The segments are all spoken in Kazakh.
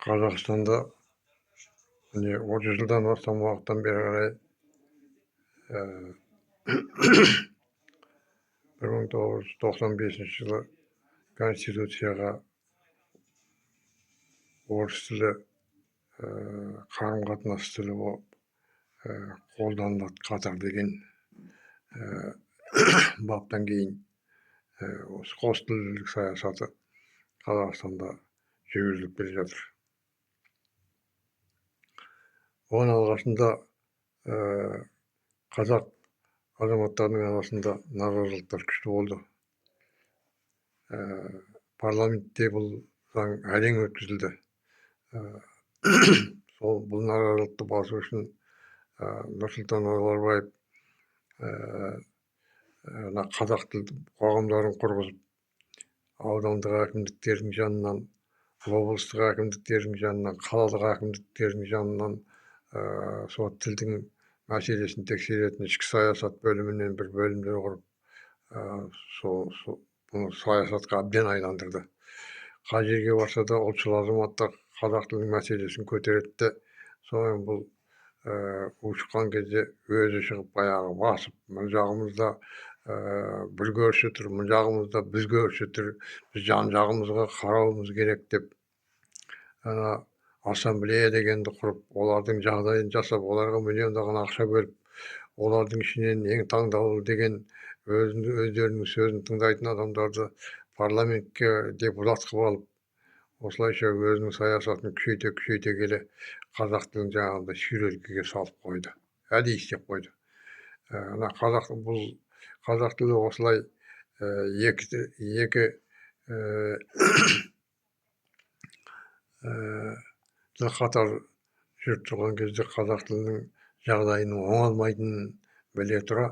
Қазақстанда міне 30 жылдан астам уақыттан бері қарай 1995 жылы Конституцияға орыс тілі қарым-қатынас тілі болып қолданылады қатар деген баптан кейін осы қос тілділік саясаты Қазақстанда жүргізіліп келе жатыр. Оның алғашында қазақ азаматтарының арасында наразылықтар күшті болды. Парламентте бұл заң әрең өткізілді. Бұл наразылықты басу үшін Нұрсұлтан Назарбаев қазақ тілді қоғамдарын құрғызып, аудандық әкімдіктердің жанынан, облыстық әкімдіктердің жанынан, қалалық әкімдіктердің жанынан сол тілдің мәселесін тексеретін ішкі саясат бөлімінен бір бөлімдер құрып, бұны саясатқа әбден айландырды. Қай жерге барса да ұлтшыл азаматтар қазақ тілінің мәселесін көтереді. Сонымен бұл ушыққан кезде өзі шығып баяғы басып, мына жағымызда бір көрші тұр, мына жағымызда біз көрші тұр, біз жан жағымызға қарауымыз керек деп ассамблея дегенді құрып, олардың жағдайын жасап, оларға миллиондаған ақша бөліп, олардың ішінен ең таңдаулы деген өздерінің сөзін тыңдайтын адамдарды парламентке депутат қылып алып, осылайша өзінің саясатын күшейте келе қазақ тілін жаңағыдай шүйрелкеге салып қойды. Әдейі істеп қойды. Қазақ тілі осылай екі тіл қатар жүріп тұрған кезде қазақ тілінің жағдайының оңалмайтынын біле тұра,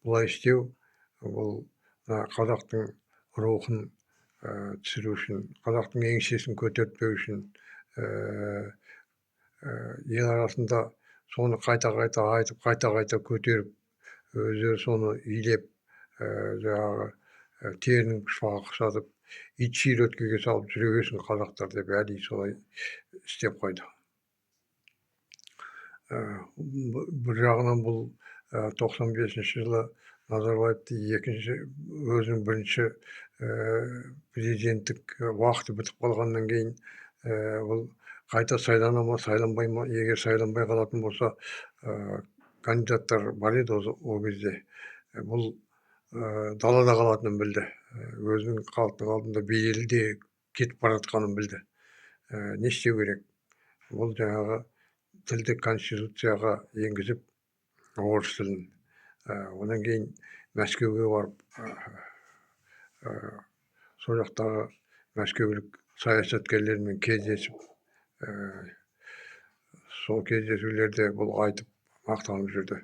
бұлай істеу бұл қазақтың рухын түсіру үшін, қазақтың еңсесін көтертпеу үшін, ел арасында соны қайта-қайта айтып, қайта-қайта көтеріп, өздері соны илеп, жаңағы терінің пұшпағы ұқсатып, ит шүйреткеге салып жүре берсін қазақтар деп әдейі солай істеп қойды. Бір жағынан бұл 95 жылы Назарбаевты өзінің бірінші президенттік уақыты бітіп қалғаннан кейін бұл қайта сайлана ма, сайланбай ма, егер сайланбай қалатын болса, кандидаттар бар еді ол кезде. Бұл далада қалатынын білді. Өзінің халықтың алдында беделі де кетіп бара жатқанын білді. Не істеу керек? Бұл жаңағы тілдік конституцияға енгізіп, орыс тілін. Одан кейін Мәскеуге барып, сол жақтағы мәскеулік саясаткерлермен кездесіп, сол кездесулерде бұл айтып мақтанып жүрді.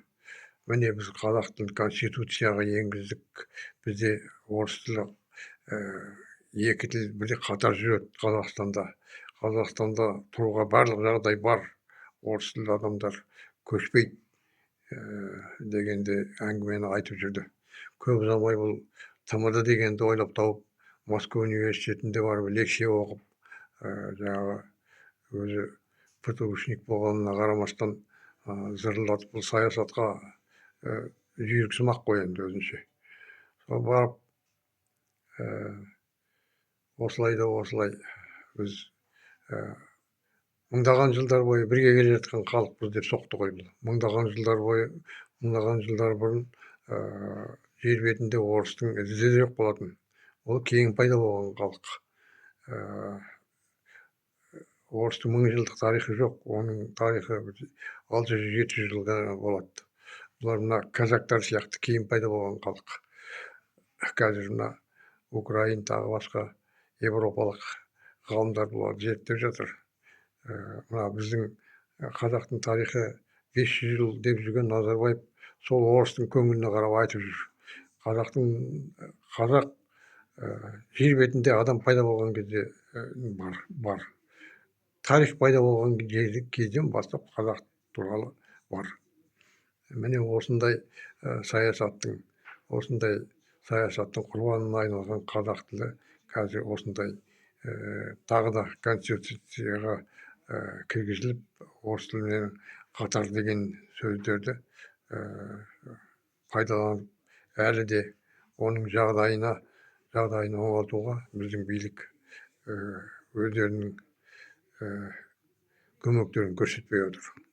Міне біз қазақ тілін конституцияға енгіздік, бізде орыс тілі екі тіл бірде қатар жүреді Қазақстанда. Қазақстанда тұруға барлық жағдай бар, орыс тілді адамдар көшпейді дегенде әңгімені айтып жүрді. Көп ұзамай бұл ТМД дегенді ойлап тауып, Москва университетінде барып лекция оқып, жаңағы өзі ПТУшник болғанына қарамастан зырылдатып бұл саясатқа жүйріксімақ қой енді өзінше. Сол барып, осылай біз мыңдаған жылдар бойы бірге келе жатқан халықпыз деп соқты ғой бұл. Мыңдаған жылдар бұрын жер бетінде орыстың ізі де жоқ болатын. Ол кейін пайда болған халық. Орыстың 1000 жылдық тарихы жоқ. Оның тарихы 600-700 жылға болады. Бұлар мына казактар сияқты кейін пайда болған халық. Қазір мына Украин тағы басқа европалық ғалымдар бұларды зерттеп жатыр. Мына біздің қазақтың тарихы 500 жыл деп жүрген Назарбаев сол орыстың көңіліне қарап айтып жүр. Қазақ жер бетінде адам пайда болған кезде бар. Тарих пайда болған кезден бастап қазақ туралы бар. Міне осындай саясаттың, осындай саясаттың құрбанына айналған қазақ тілі қазір осындай тағы да конституцияға кіргізіліп орыс тілімен қатар деген сөздерді пайдаланып әлі де оның жағдайын оңалтуға біздің билік өздерінің көмектерін көрсетпей отыр.